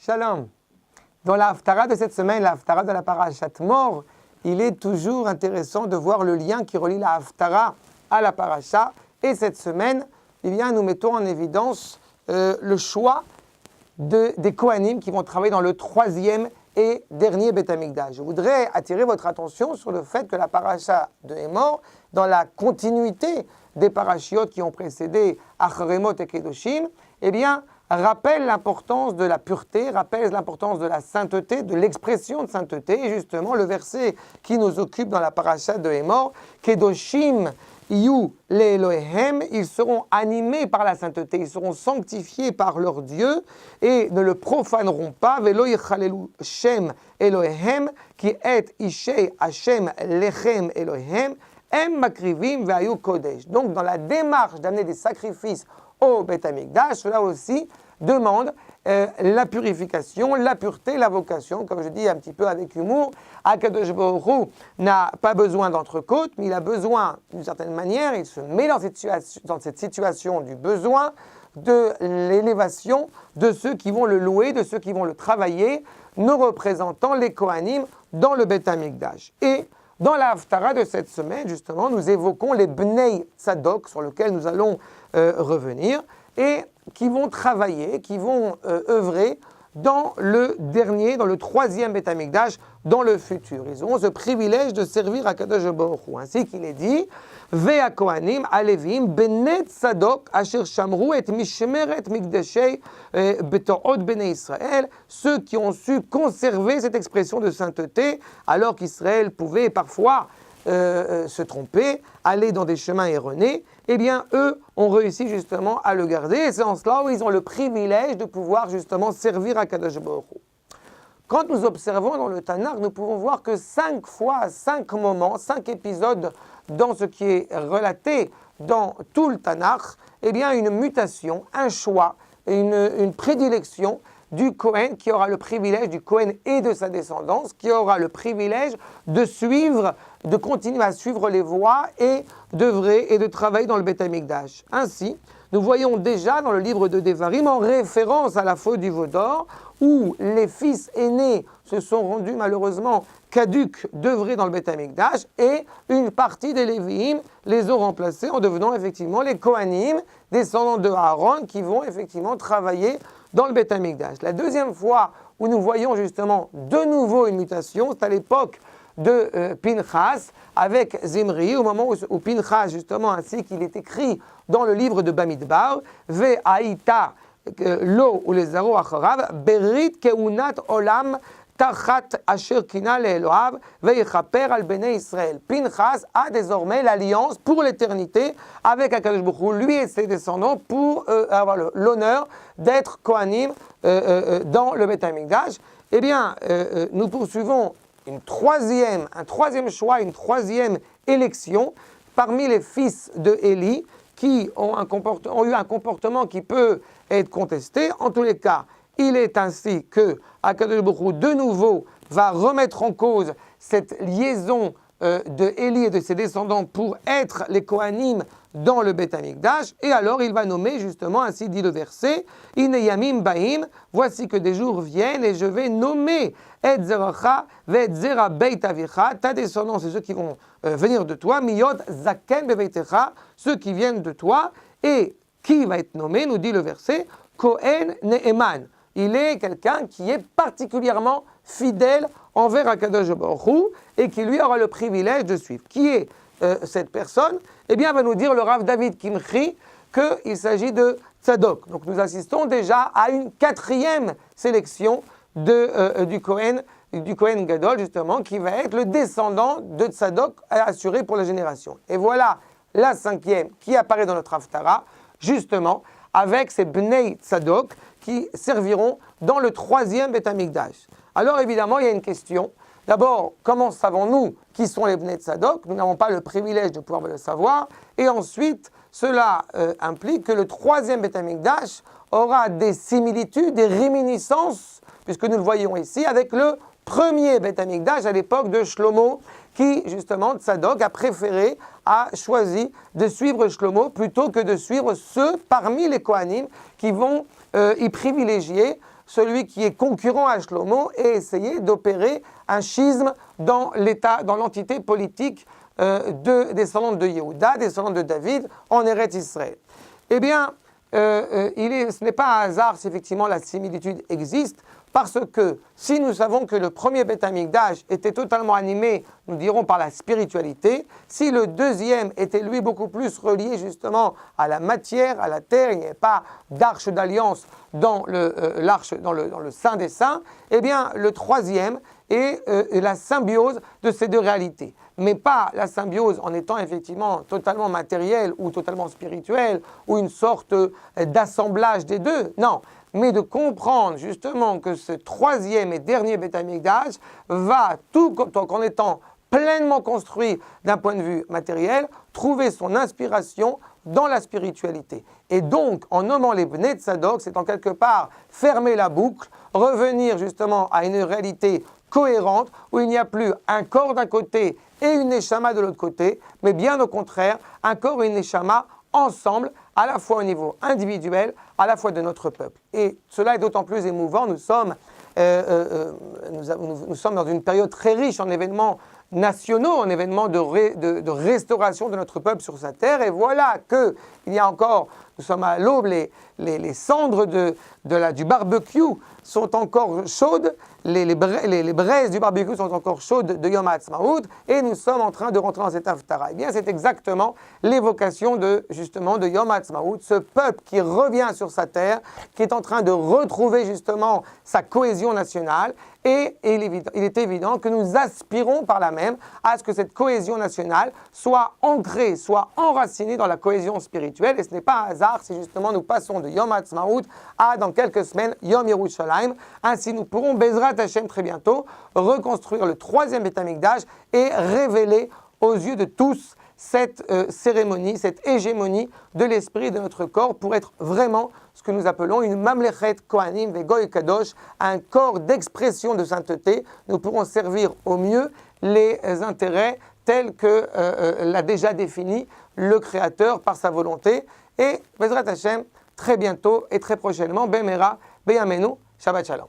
Shalom. Dans la Haftara de cette semaine, la Haftara de la Parashat Mor, il est toujours intéressant de voir le lien qui relie la Haftara à la Parasha. Et cette semaine, nous mettons en évidence le choix des Kohanim qui vont travailler dans le troisième et dernier Beth Amikdash. Je voudrais attirer votre attention sur le fait que la Parasha de Emor, dans la continuité des parachiotes qui ont précédé Acharemot et Kedoshim, rappelle l'importance de la pureté, rappelle l'importance de la sainteté, de l'expression de sainteté. Et justement, le verset qui nous occupe dans la paracha de Emor, Kedoshim Iyu le Elohem, ils seront animés par la sainteté, ils seront sanctifiés par leur Dieu et ne le profaneront pas. Velo yichalelu Shem Elohem, ki et Ishei Hashem lechem Elohem, em makrivim ve'ayu kodesh. Donc, dans la démarche d'amener des sacrifices au Beth Amikdash, cela aussi demande la purification, la pureté, la vocation. Comme je dis un petit peu avec humour, Akadosh Baruch Hu n'a pas besoin d'entrecôte, mais il a besoin, d'une certaine manière, il se met dans cette situation du besoin, de l'élévation de ceux qui vont le louer, de ceux qui vont le travailler, nos représentants, les Kohanim, dans le Beth Amikdash. Et dans la Haftara de cette semaine, justement, nous évoquons les Bnei Tzadok, sur lesquels nous allons revenir, et qui vont travailler, qui vont œuvrer dans le dernier, dans le troisième Beth Amikdash, dans le futur. Ils auront ce privilège de servir à Kadosh Baruch Hu. Ainsi qu'il est dit, Ve'a Kohanim Alevim Bnei Tzadok Asher Shamru et Mishmeret Mikdashei Beto'ot Bnei Israël, ceux qui ont su conserver cette expression de sainteté, alors qu'Israël pouvait parfois se tromper, aller dans des chemins erronés, eux ont réussi justement à le garder. Et c'est en cela où ils ont le privilège de pouvoir justement servir à Kadosh Baruch Hu. Quand nous observons dans le Tanakh, nous pouvons voir que 5 fois, 5 moments, 5 épisodes dans ce qui est relaté dans tout le Tanakh, une mutation, un choix, une prédilection du Kohen qui aura le privilège, du Kohen et de sa descendance, qui aura le privilège de suivre, de continuer à suivre les voies et d'œuvrer et de travailler dans le Beth Amikdash. Ainsi, nous voyons déjà dans le livre de Devarim, en référence à la faute du veau d'or, où les fils aînés se sont rendus malheureusement caducs d'œuvrer dans le Beth Amikdash, et une partie des Lévi'im les ont remplacés en devenant effectivement les Kohanim, descendants de Aaron, qui vont effectivement travailler dans le Beth Amikdash. La deuxième fois où nous voyons justement de nouveau une mutation, c'est à l'époque de Pinchas avec Zimri, au moment où Pinchas, justement, ainsi qu'il est écrit dans le livre de Bamidbar, Ve'aïta lo ulezaro acharav, berit keunat olam tachat asher kina le'eloav, ve'yechaper al bnei Israël. Pinchas a désormais l'alliance pour l'éternité avec Akadosh Baruch Hu, lui et ses descendants, pour avoir l'honneur d'être Kohanim dans le Beth Amikdash. Nous poursuivons un troisième choix, une troisième élection parmi les fils de Élie qui ont eu un comportement qui peut être contesté. En tous les cas, il est ainsi que Akadosh Baruch Hu de nouveau va remettre en cause cette liaison de Élie et de ses descendants pour être les Kohanim dans le Beth Amikdash, et alors il va nommer justement, ainsi dit le verset, Ine yamim baim, voici que des jours viennent et je vais nommer et zeracha ve zera beit avicha, ta descendance et ceux qui vont venir de toi, miyot zaken beveitecha, ceux qui viennent de toi, et qui va être nommé, nous dit le verset, Kohen Ne'eman. Il est quelqu'un qui est particulièrement fidèle envers Akadosh Baruch Hu et qui lui aura le privilège de suivre. Qui est cette personne? Va nous dire le Rav David Kimchi qu'il s'agit de Tzadok. Donc nous assistons déjà à une 4e sélection du Kohen Gadol, justement, qui va être le descendant de Tzadok assuré pour la génération. Et voilà la 5e qui apparaît dans notre Haftara, justement, avec ces Bnei Tzadok qui serviront dans le 3e Beth Amikdash. Alors évidemment, il y a une question. D'abord, comment savons-nous qui sont les Bnei Tzadok? Nous n'avons pas le privilège de pouvoir le savoir. Et ensuite, cela implique que le 3e Beth Amikdash aura des similitudes, des réminiscences, puisque nous le voyons ici, avec le 1er Beth Amikdash à l'époque de Shlomo, qui justement, Tzadok a choisi de suivre Shlomo plutôt que de suivre ceux parmi les Kohanim qui vont y privilégier celui qui est concurrent à Shlomo et essayer d'opérer un schisme dans l'État, dans l'entité politique descendante de Yehuda, descendante de David, en Eretz Israël. Eh bien, ce n'est pas un hasard si effectivement la similitude existe, parce que si nous savons que le premier Beth Amikdash était totalement animé, nous dirons, par la spiritualité, si le deuxième était lui beaucoup plus relié justement à la matière, à la terre, il n'y avait pas d'arche d'alliance dans le Saint des Saints, eh bien le troisième est la symbiose de ces deux réalités. Mais pas la symbiose en étant effectivement totalement matérielle ou totalement spirituelle, ou une sorte d'assemblage des deux, non. Mais de comprendre justement que ce troisième et dernier Beth Amikdash va, tout en étant pleinement construit d'un point de vue matériel, trouver son inspiration dans la spiritualité. Et donc, en nommant les Bnei Tzadok, c'est en quelque part fermer la boucle, revenir justement à une réalité cohérente, où il n'y a plus un corps d'un côté et une neshama de l'autre côté, mais bien au contraire, un corps et une neshama ensemble, à la fois au niveau individuel, à la fois de notre peuple. Et cela est d'autant plus émouvant, nous sommes dans une période très riche en événements nationaux, en événements de restauration de notre peuple sur sa terre, et voilà qu'il y a encore, nous sommes à l'aube, les cendres du barbecue sont encore chaudes, les braises du barbecue sont encore chaudes de Yom HaAtzmaut, et nous sommes en train de rentrer dans cette Haftara. Eh bien, c'est exactement l'évocation de Yom HaAtzmaut, ce peuple qui revient sur sa terre, qui est en train de retrouver justement sa cohésion nationale, et il est évident que nous aspirons par là même à ce que cette cohésion nationale soit ancrée, soit enracinée dans la cohésion spirituelle, et ce n'est pas un hasard si justement nous passons de Yom HaAtzmaut à, dans quelques semaines, Yom Yerushalayim. Ainsi, nous pourrons, Bezrat Hashem, très bientôt, reconstruire le troisième Beth Amikdash et révéler aux yeux de tous cette cérémonie, cette hégémonie de l'esprit de notre corps pour être vraiment ce que nous appelons une Mamlechet Kohanim Vegoy Kadosh, un corps d'expression de sainteté. Nous pourrons servir au mieux les intérêts tels que l'a déjà défini le Créateur par sa volonté. Et Bezrat Hashem, très bientôt et très prochainement, Bemera, Beyamenu, Shabbat Shalom.